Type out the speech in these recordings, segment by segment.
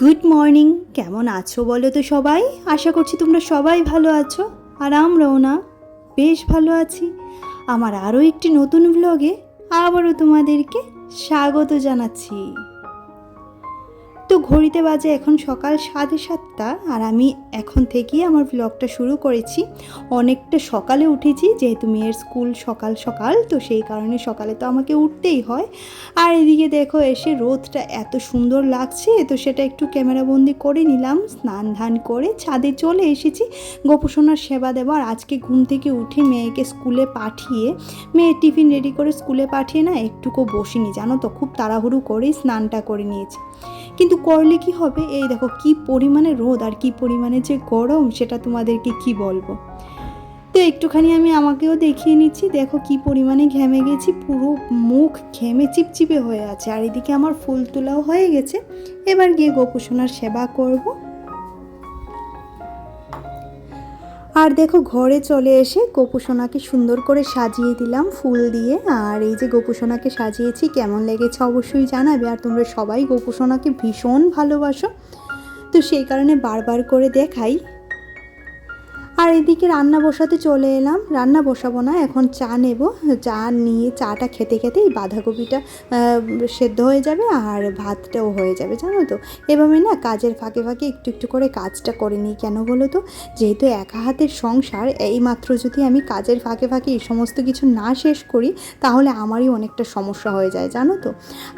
Good morning. কেমন আছো বলো তো সবাই? আশা করছি তোমরা সবাই ভালো আছো, আর আমরাও না বেশ ভালো আছি। আমার আরও একটি নতুন ব্লগে আবারও তোমাদেরকে স্বাগত জানাচ্ছি। তো ঘড়িতে বাজে এখন সকাল 7:30, আর আমি এখন থেকেই আমার ব্লগটা শুরু করেছি। অনেকটা সকালে উঠেছি, যেহেতু মেয়ের স্কুল সকাল সকাল, তো সেই কারণে সকালে তো আমাকে উঠতেই হয়। আর এদিকে দেখো এসে রোদটা এত সুন্দর লাগছে, তো সেটা একটু ক্যামেরাবন্দি করে নিলাম। স্নান ধান করে ছাদে চলে এসেছি গোপোষণার সেবা দেব। আর আজকে ঘুম থেকে উঠে মেয়েকে স্কুলে পাঠিয়ে, মেয়ের টিফিন রেডি করে স্কুলে পাঠিয়ে না একটুকু বসিনি, জানো তো, খুব তাড়াহুড়ো করেই স্নানটা করে নিয়েছি। কিন্তু করলে কি হবে, এই দেখো কি পরিমাণে রোদ আর কি পরিমাণে যে গরম, সেটা তোমাদেরকে কি বলবো। তো একটুখানি আমি আমাকেও দেখিয়ে নিচ্ছি, দেখো কি পরিমাণে ঘেমে গেছি, পুরো মুখ ঘেমে চিপচিপে হয়ে আছে। আর এদিকে আমার ফুল তোলাও হয়ে গেছে, এবার গিয়ে গোপোষণার সেবা করব। আর দেখো ঘরে চলে এসে গোপোষণাকে সুন্দর করে সাজিয়ে দিলাম ফুল দিয়ে। আর এই যে গোপোষণাকে সাজিয়েছি, কেমন লেগেছে অবশ্যই জানাবে। আর তোমরা সবাই গোপোষণাকে ভীষণ ভালোবাসো, তো সেই কারণে বারবার করে দেখাই। আর এদিকে রান্না বসাতে চলে এলাম। রান্না বসাবো না, এখন চা নেব। চা নিয়ে চাটা খেতে খেতেই বাঁধাকপিটা সেদ্ধ হয়ে যাবে আর ভাতটাও হয়ে যাবে, জানো তো। এভাবে না কাজের ফাঁকে ফাঁকে একটু একটু করে কাজটা করে নিই, কেন বলো তো, যেহেতু একা হাতের সংসার, এইমাত্র যদি আমি কাজের ফাঁকে ফাঁকে এই সমস্ত কিছু না শেষ করি, তাহলে আমারই অনেকটা সমস্যা হয়ে যায়, জানো তো।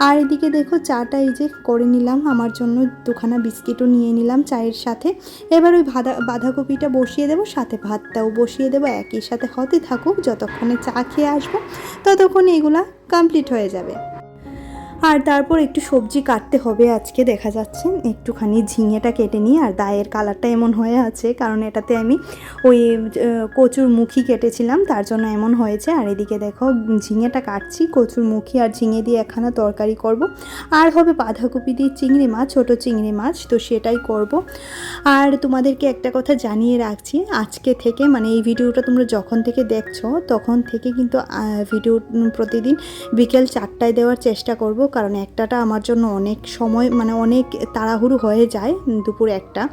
আর এদিকে দেখো চাটা এই যে করে নিলাম, আমার জন্য দুখানা বিস্কিটও নিয়ে নিলাম চায়ের সাথে। এবার ওই বাঁধাকপিটা বসিয়ে দেবো, সাথে ভাতটাও বসিয়ে দেবো, একই সাথে হতে থাকুক। যতক্ষণে চা খেয়ে আসবো ততক্ষণে এগুলা কমপ্লিট হয়ে যাবে। আর তারপর একটু সবজি কাটতে হবে আজকে, দেখা যাচ্ছে একটুখানি ঝিঙেটা কেটে নিই। আর দায়ের কালারটা এমন হয়ে আছে কারণ এটাতে আমি ওই কচুর মুখি কেটেছিলাম, তার জন্য এমন হয়েছে। আর এদিকে দেখো ঝিঙেটা কাটছি, কচুর মুখি আর ঝিঙে দিয়ে একখানা তরকারি করব। আর হবে বাঁধাকপি দিয়ে চিংড়ি মাছ, ছোটো চিংড়ি মাছ, তো সেটাই করব। আর তোমাদেরকে একটা কথা জানিয়ে রাখছি, আজকে থেকে মানে এই ভিডিওটা তোমরা যখন থেকে দেখছো তখন থেকে কিন্তু ভিডিও প্রতিদিন বিকেল 4টায় দেওয়ার চেষ্টা করব, কারণ একটাটা আমার জন্য অনেক সময়, মানে অনেক তাড়াহুড়ো হয়ে যায় দুপুর 1টা।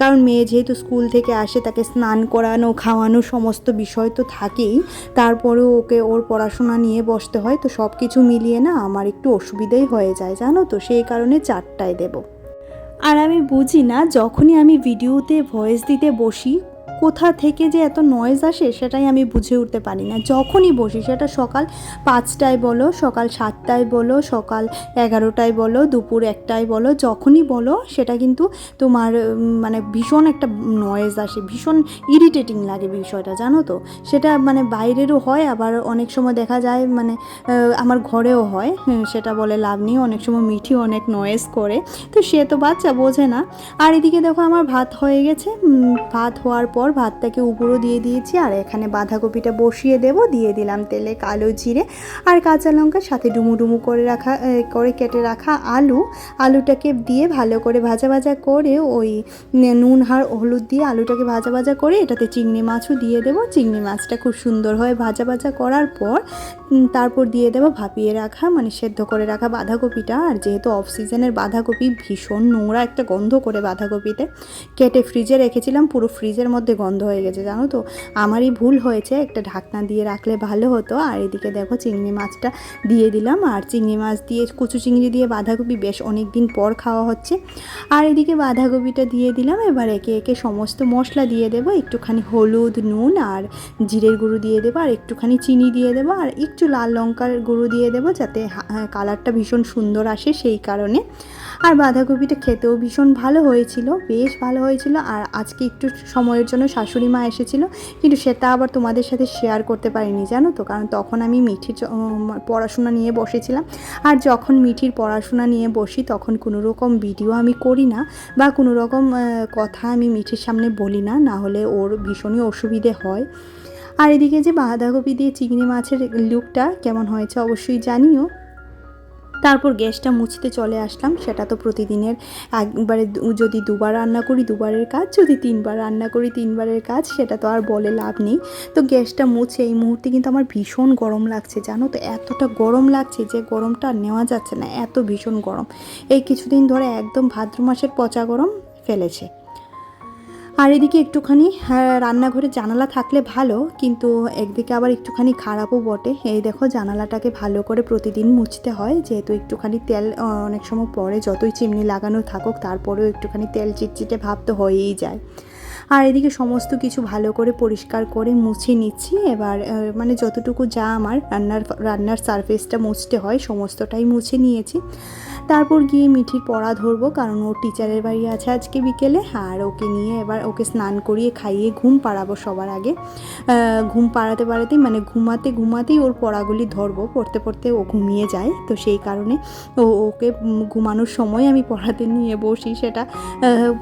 কারণ মেয়ে যেহেতু স্কুল থেকে আসে, তাকে স্নান করানো খাওয়ানো সমস্ত বিষয় তো থাকেই, তারপরেও ওকে ওর পড়াশোনা নিয়ে বসতে হয়, তো সব কিছু মিলিয়ে না আমার একটু অসুবিধাই হয়ে যায়, জানো তো, সেই কারণে 4টায় দেব। আর আমি বুঝি না, যখনই আমি ভিডিওতে ভয়েস দিতে বসি কোথা থেকে যে এত নয়েজ আসে, সেটাই আমি বুঝে উঠতে পারি না। যখনই বসি, সেটা সকাল 5টায় বলো, সকাল 7টায় বলো, সকাল 11টায় বলো, দুপুর 1টায় বলো, যখনই বলো, সেটা কিন্তু তোমার মানে ভীষণ একটা নয়েজ আসে, ভীষণ ইরিটেটিং লাগে বিষয়টা, জানো তো। সেটা মানে বাইরেরও হয়, আবার অনেক সময় দেখা যায় মানে আমার ঘরেও হয়, সেটা বলে লাভ নেই। অনেক সময় মিঠি অনেক নয়েজ করে, তো সে তো বাচ্চা বোঝে না। আর এদিকে দেখো আমার ভাত হয়ে গেছে, ভাত হওয়ার পর ভাতটাকে উপরও দিয়ে দিয়েছি। আর এখানে বাঁধাকপিটা বসিয়ে দেব, দিয়ে দিলাম তেলে কালো জিরে আর কাঁচা লঙ্কা, সাথে ডুমু ডুমু করে কেটে রাখা আলুটাকে দিয়ে ভালো করে ভাজা ভাজা করে, ওই নুন আর হলুদ দিয়ে আলুটাকে ভাজা ভাজা করে এটাতে চিংড়ি মাছও দিয়ে দেবো। চিংড়ি মাছটা খুব সুন্দর হয়ে ভাজা ভাজা করার পর তারপর দিয়ে দেবো ভাপিয়ে রাখা, মানে সেদ্ধ করে রাখা বাঁধাকপিটা। আর যেহেতু অফ সিজনের বাঁধাকপি, ভীষণ নোংরা একটা গন্ধ করে বাঁধাকপিতে, কেটে ফ্রিজে রেখেছিলাম, পুরো ফ্রিজের মধ্যে গন্ধ হয়ে গেছে, জানো তো। আমারই ভুল হয়েছে, একটা ঢাকনা দিয়ে রাখলে ভালো হতো। আর এদিকে দেখো চিংড়ি মাছটা দিয়ে দিলাম। আর চিংড়ি মাছ দিয়ে, কচু চিংড়ি দিয়ে বাঁধাকপি বেশ অনেক দিন পর খাওয়া হচ্ছে। আর এদিকে বাঁধাকপিটা দিয়ে দিলাম। এবার একে একে সমস্ত মশলা দিয়ে দেবো, একটুখানি হলুদ, নুন আর জিরের গুঁড়ো দিয়ে দেবো, আর একটুখানি চিনি দিয়ে দেবো, আর একটু লাল লঙ্কার গুঁড়ো দিয়ে দেবো, যাতে কালারটা ভীষণ সুন্দর আসে, সেই কারণে। আর বাঁধাকপিটা খেতেও ভীষণ ভালো হয়েছিল, বেশ ভালো হয়েছিল। আর আজকে একটু সময়ের জন্য শাশুড়ি মা এসেছিলো, কিন্তু সেটা আবার তোমাদের সাথে শেয়ার করতে পারিনি, জানো তো, কারণ তখন আমি মিঠির পড়াশোনা নিয়ে বসেছিলাম। আর যখন মিঠির পড়াশোনা নিয়ে বসি, তখন কোনো রকম ভিডিও আমি করি না, বা কোনো রকম কথা আমি মিঠির সামনে বলি না, না হলে ওর ভীষণই অসুবিধে হয়। আর এদিকে যে বাঁধাকপি দিয়ে চিংড়ি মাছের লুকটা কেমন হয়েছে অবশ্যই জানিও। তারপর গ্যাসটা মুছতে চলে আসলাম। সেটা তো প্রতিদিনের একবারে যদি দুবার রান্না করি দুবারের কাজ, যদি তিনবার রান্না করি তিনবারের কাজ, সেটা তো আর বলে লাভ নেই। তো গ্যাসটা মুছে এই মুহূর্তে কিন্তু আমার ভীষণ গরম লাগছে, জানো তো, এতটা গরম লাগছে যে গরমটা আর নেওয়া যাচ্ছে না, এত ভীষণ গরম। এই কিছুদিন ধরে একদম ভাদ্র মাসের পচা গরম ফেলেছে। আর এদিকে একটুখানি রান্নাঘরে জানালা থাকলে ভালো, কিন্তু একদিকে আবার একটুখানি খারাপও বটে। এই দেখো জানালাটাকে ভালো করে প্রতিদিন মুছতে হয়, যেহেতু একটুখানি তেল অনেক সময় পরে, যতই চিমনি লাগানো থাকুক তারপরেও একটুখানি তেল চিটচিটে ভাব তো হয়েই যায়। আর এদিকে সমস্ত কিছু ভালো করে পরিষ্কার করে মুছে নিচ্ছি। এবার মানে যতটুকু যা আমার রান্নার সারফেসটা মুছতে হয় সমস্তটাই মুছে নিয়েছি। তারপর গিয়ে মিঠির পড়া ধরবো, কারণ ওর টিচারের বাড়ি আছে আজকে বিকেলে। আর ওকে নিয়ে এবার ওকে স্নান করিয়ে খাইয়ে ঘুম পাড়াবো সবার আগে। ঘুম পাড়াতেই মানে ঘুমাতেই ওর পড়াগুলি ধরবো, পড়তে পড়তে ও ঘুমিয়ে যায়। তো সেই কারণে ওকে ঘুমানোর সময় আমি পড়াতে নিয়ে বসি। সেটা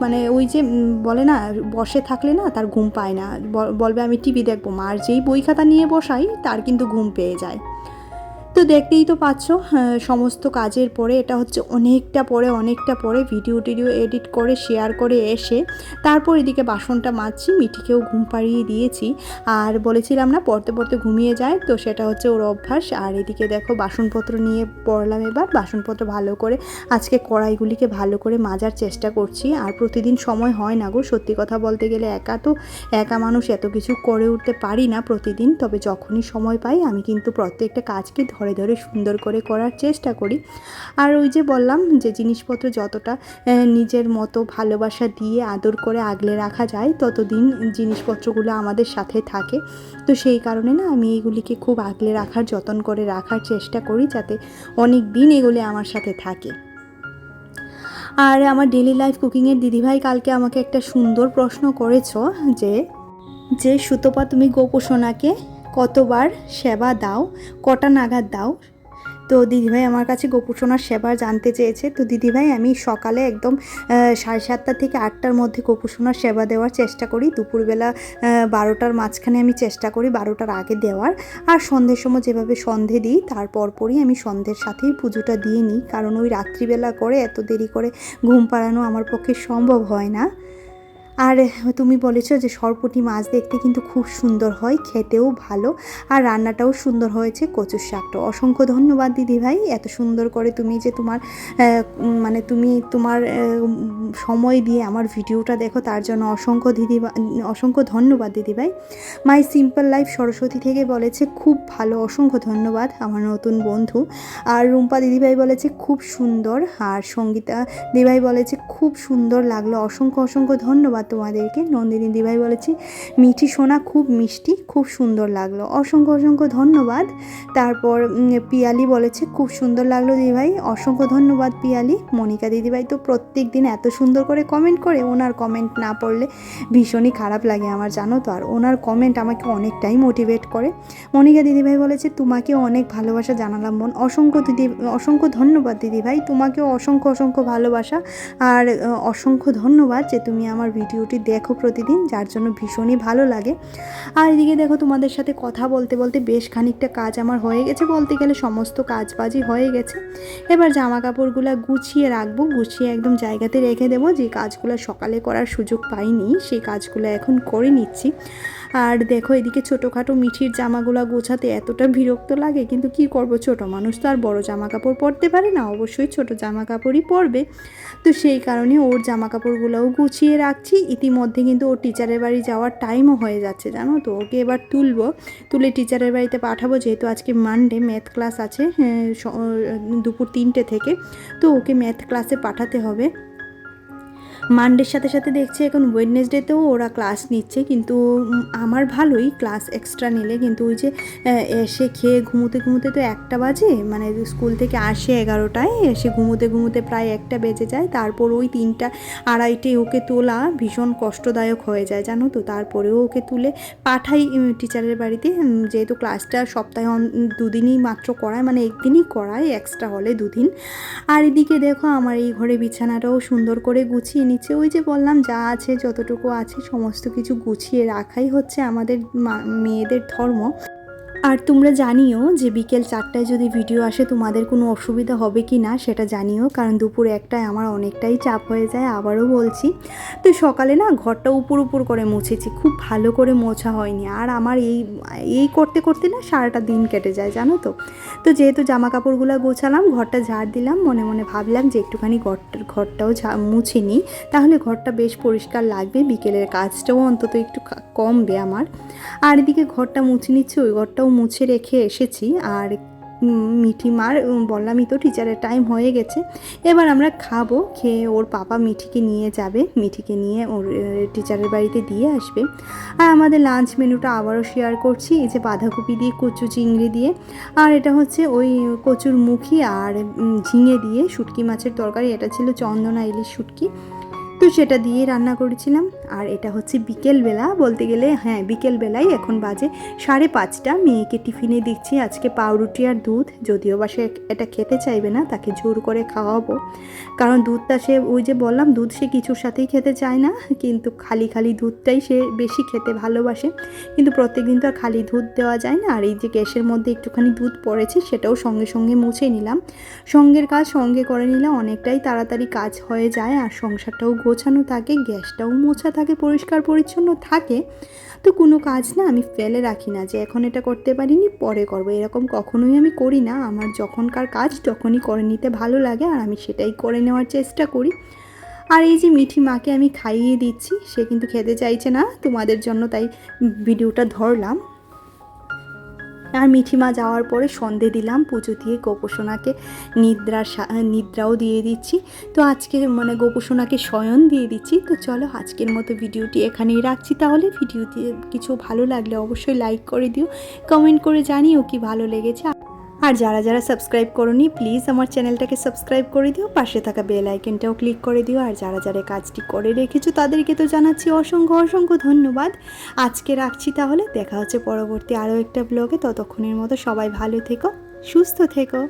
মানে ওই যে বলে না, বসে থাকলে না তার ঘুম পায় না, বলবে আমি টিভি দেখবো, মার যেই বই খাতা নিয়ে বসাই তার কিন্তু ঘুম পেয়ে যায়। তো দেখতেই তো পাচ্ছ, সমস্ত কাজের পরে, এটা হচ্ছে অনেকটা পরে ভিডিও এডিট করে শেয়ার করে এসে তারপর এদিকে বাসনটা মাজছি। মিঠিকেও ঘুম পাড়িয়ে দিয়েছি। আর বলেছিলাম না পড়তে পড়তে ঘুমিয়ে যায়, তো সেটা হচ্ছে ওর অভ্যাস। আর এদিকে দেখো বাসনপত্র নিয়ে পড়লাম। এবার বাসনপত্র ভালো করে আজকে কড়াইগুলিকে ভালো করে মাজার চেষ্টা করছি। আর প্রতিদিন সময় হয় না গো, সত্যি কথা বলতে গেলে একা মানুষ এত কিছু করে উঠতে পারি না প্রতিদিন। তবে যখনই সময় পাই আমি কিন্তু প্রত্যেকটা কাজকে ধরে সুন্দর করে করার চেষ্টা করি। আর ওই যে বললাম যে জিনিসপত্র যতটা নিজের মতো ভালোবাসা দিয়ে আদর করে আগলে রাখা যায় ততদিন জিনিসপত্রগুলো আমাদের সাথে থাকে। তো সেই কারণে না আমি এইগুলিকে খুব আগলে রাখার, যত্ন করে রাখার চেষ্টা করি, যাতে অনেক দিন এগুলি আমার সাথে থাকে। আর আমার ডেলি লাইফ কুকিংয়ের দিদিভাই কালকে আমাকে একটা সুন্দর প্রশ্ন করেছো যে সুতপা তুমি গোপোষণাকে কতবার সেবা দাও, কটা নাগাদ দাও? তো দিদিভাই আমার কাছে গোপোষণার সেবা জানতে চেয়েছে। তো দিদিভাই আমি সকালে একদম 7:30 থেকে 8টার মধ্যে গোপোষণার সেবা দেওয়ার চেষ্টা করি। দুপুরবেলা 12টার মাঝখানে আমি চেষ্টা করি 12টার আগে দেওয়ার। আর সন্ধ্যের সময় যেভাবে সন্ধে দিই তার পরপরই আমি সন্ধ্যের সাথেই পুজোটা দিয়ে নিই, কারণ ওই রাত্রিবেলা করে এত দেরি করে ঘুম পাড়ানো আমার পক্ষে সম্ভব হয় না। আর তুমি বলেছো যে সরপুঁটি মাছ দেখতে কিন্তু খুব সুন্দর হয়, খেতেও ভালো, আর রান্নাটাও সুন্দর হয়েছে, কচুর শাকটা। অসংখ্য ধন্যবাদ দিদিভাই, এত সুন্দর করে তুমি যে তুমি তোমার সময় দিয়ে আমার ভিডিওটা দেখো, তার জন্য অসংখ্য ধন্যবাদ দিদিভাই। মাই সিম্পল লাইফ সরস্বতী থেকে বলেছে খুব ভালো, অসংখ্য ধন্যবাদ আমার নতুন বন্ধু। আর রুম্পা দিদিভাই বলেছে খুব সুন্দর। আর সঙ্গীতা দিদিভাই বলেছে খুব সুন্দর লাগলো, অসংখ্য ধন্যবাদ তোমাদেরকে। নন্দিনী দিভাই বলেছি মিঠি সোনা খুব মিষ্টি, খুব সুন্দর লাগলো, অসংখ্য ধন্যবাদ। তারপর পিয়ালি বলেছে খুব সুন্দর লাগলো দিদিভাই, অসংখ্য ধন্যবাদ পিয়ালি। মনিকা দিদিভাই তো প্রত্যেক দিন এত সুন্দর করে কমেন্ট করে, ওনার কমেন্ট না পড়লে ভীষণই খারাপ লাগে আমার, জানো তো। আর ওনার কমেন্ট আমাকে অনেকটাই মোটিভেট করে। মনিকা দিদিভাই বলেছে তোমাকে অনেক ভালোবাসা জানালাম বোন, অসংখ্য ধন্যবাদ দিদিভাই, তোমাকেও অসংখ্য ভালোবাসা। আর অসংখ্য ধন্যবাদ যে তুমি আমার ভিডিওটি দেখো প্রতিদিন, যার জন্য ভীষণই ভালো লাগে। আর এদিকে দেখো তোমাদের সাথে কথা বলতে বলতে বেশ খানিকটা কাজ আমার হয়ে গেছে, বলতে গেলে সমস্ত কাজবাজই হয়ে গেছে। এবার জামা কাপড়গুলো গুছিয়ে রাখবো, গুছিয়ে একদম জায়গাতে রেখে দেবো। যে কাজগুলো সকালে করার সুযোগ পাইনি সেই কাজগুলো এখন করে নিচ্ছি। আর দেখো এদিকে ছোটোখাটো মিঠির জামাগুলো গোছাতে এতটা বিরক্ত লাগে, কিন্তু কি করব, ছোট মানুষ তো আর বড় জামা কাপড় পরতে পারে না, অবশ্যই ছোট জামা কাপড়ই পরবে। তো সেই কারণে ওর জামা কাপড়গুলোও গুছিয়ে রাখছি। ইতিমধ্যে কিন্তু ওর টিচারের বাড়ি যাওয়ার টাইমও হয়ে যাচ্ছে, জানো তো। ওকে এবার তুলে টিচারের বাড়িতে পাঠাবো, যেহেতু আজকে মানডে, ম্যাথ ক্লাস আছে দুপুর 3টে থেকে। তো ওকে ম্যাথ ক্লাসে পাঠাতে হবে। মানডের সাথে সাথে দেখছি এখন ওয়েডনেসডেতেও ওরা ক্লাস নিচ্ছে, কিন্তু আমার ভালোই ক্লাস এক্সট্রা নিলে, কিন্তু ওই যে এসে খেয়ে ঘুমোতে তো 1টা বাজে, মানে স্কুল থেকে আসে 11টায়, এসে ঘুমোতে প্রায় 1টা বেজে যায়। তারপর ওই 3টা 2:30 ওকে তোলা ভীষণ কষ্টদায়ক হয়ে যায়, জানো তো। তারপরেও ওকে তুলে পাঠাই টিচারের বাড়িতে, যেহেতু ক্লাসটা সপ্তাহে 2 দিনই মাত্র করায়, মানে 1 দিনই করায়, এক্সট্রা হলে 2 দিন। আর এদিকে দেখো আমার এই ঘরে বিছানাটাও সুন্দর করে গুছিয়ে নিচ্ছে। ওই যে বললাম যা আছে যতটুকু আছে সমস্ত কিছু গুছিয়ে রাখাই হচ্ছে আমাদের মেয়েদের ধর্ম। আর তোমরা জানিও যে বিকেল 4টায় যদি ভিডিও আসে তোমাদের কোনো অসুবিধা হবে কি না সেটা জানিও, কারণ দুপুর 1টায় আমার অনেকটাই চাপ হয়ে যায়। আবারও বলছি, তো সকালে না ঘরটা উপর করে মুছেছি, খুব ভালো করে মোছা হয়নি। আর আমার এই করতে করতে না সারাটা দিন কেটে যায় জানো তো। তো যেহেতু জামা কাপড়গুলো গোছালাম, ঘরটা ঝাড় দিলাম, মনে মনে ভাবলাম যে একটুখানি ঘরটাও মুছে নিই, তাহলে ঘরটা বেশ পরিষ্কার লাগবে, বিকেলের কাজটাও অন্তত একটু কমবে আমার। আর এদিকে ঘরটা মুছে নিচ্ছি, ওই ঘরটাও মুছে রেখে এসেছি। আর মিঠি মার বললামই তো টিচারের টাইম হয়ে গেছে, এবার আমরা খাবো। খেয়ে ওর পাপা মিঠিকে নিয়ে যাবে, মিঠিকে নিয়ে ওর টিচারের বাড়িতে দিয়ে আসবে। আর আমাদের লাঞ্চ মেনুটা আবারও শেয়ার করছি, এই যে বাঁধাকপি দিয়ে কচু চিংড়ি দিয়ে, আর এটা হচ্ছে ওই কচুর মুখি আর ঝিঙে দিয়ে শুটকি মাছের তরকারি, এটা ছিল চন্দনা ইলিশ শুটকি, তো সেটা দিয়ে রান্না করেছিলাম। আর এটা হচ্ছে বিকেলবেলা, বলতে গেলে হ্যাঁ বিকেলবেলাই, এখন বাজে 5:30। মেয়েকে টিফিনে দিচ্ছি আজকে পাউরুটি আর দুধ, যদিও বা সে এটা খেতে চাইবে না, তাকে জোর করে খাওয়াবো, কারণ দুধটা সে ওই যে বললাম দুধ সে কিছুর সাথেই খেতে চায় না, কিন্তু খালি দুধটাই সে বেশি খেতে ভালোবাসে। কিন্তু প্রত্যেক দিন তো আর খালি দুধ দেওয়া যায় না। আর এই যে গ্যাসের মধ্যে একটুখানি দুধ পড়েছে, সেটাও সঙ্গে সঙ্গে মুছে নিলাম। সঙ্গের কাজ সঙ্গে করে নিলে অনেকটাই তাড়াতাড়ি কাজ হয়ে যায়, আর সংসারটাও গোছানো থাকে, গ্যাসটাও মোছা থাকে, পরিষ্কার পরিচ্ছন্ন থাকে। তো কোনো কাজ না আমি ফেলে রাখি না যে এখন এটা করতে পারিনি পরে করবো, এরকম কখনোই আমি করি না। আমার যখনকার কাজ তখনই করে নিতে ভালো লাগে, আর আমি সেটাই করে নেওয়ার চেষ্টা করি। আর এই যে মিঠি মাকে আমি খাইয়ে দিচ্ছি, সে কিন্তু খেতে চাইছে না তোমাদের জন্য, তাই ভিডিওটা ধরলাম। আর মিঠি মা যাওয়ার পরে সন্ধে দিলাম, পুজো দিয়ে গোপোষণাকে নিদ্রাও দিয়ে দিচ্ছি। তো আজকে মানে গোপোষণাকে শয়ন দিয়ে দিচ্ছি। তো চলো আজকের মতো ভিডিওটি এখানেই রাখছি। তাহলে ভিডিওটি কিছু ভালো লাগলে অবশ্যই লাইক করে দিও, কমেন্ট করে জানিও কি ভালো লেগেছে। আর যারা সাবস্ক্রাইব করোনি প্লিজ আমার চ্যানেলটাকে সাবস্ক্রাইব করে দিও, পাশে থাকা বেল আইকনটাও ক্লিক করে দিও। আর যারা কাজটি করে রেখেছো তাদেরকে তো জানাচ্ছি অসংখ্য ধন্যবাদ। আজকে রাখছি, তাহলে দেখা হচ্ছে পরবর্তী আরও একটা ব্লগে। ততক্ষণের মতো সবাই ভালো থেকো, সুস্থ থেকো।